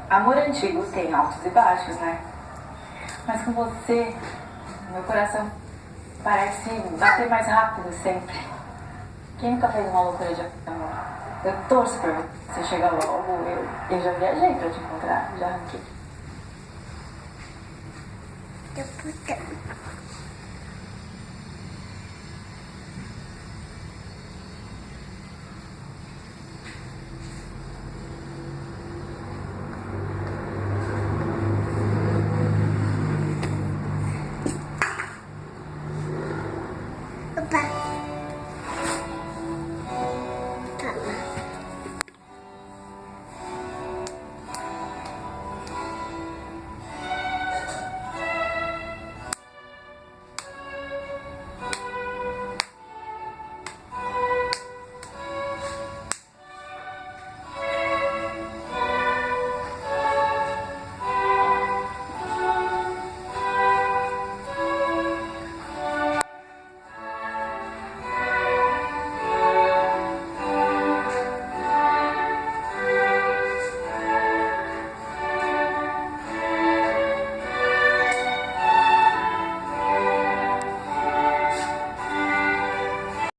Amor antigo tem altos e baixos, né? Mas com você, meu coração parece bater mais rápido sempre. Quem nunca fez uma loucura de amor? Eu torço por você chegar logo. Eu já viajei pra te encontrar, já arranquei.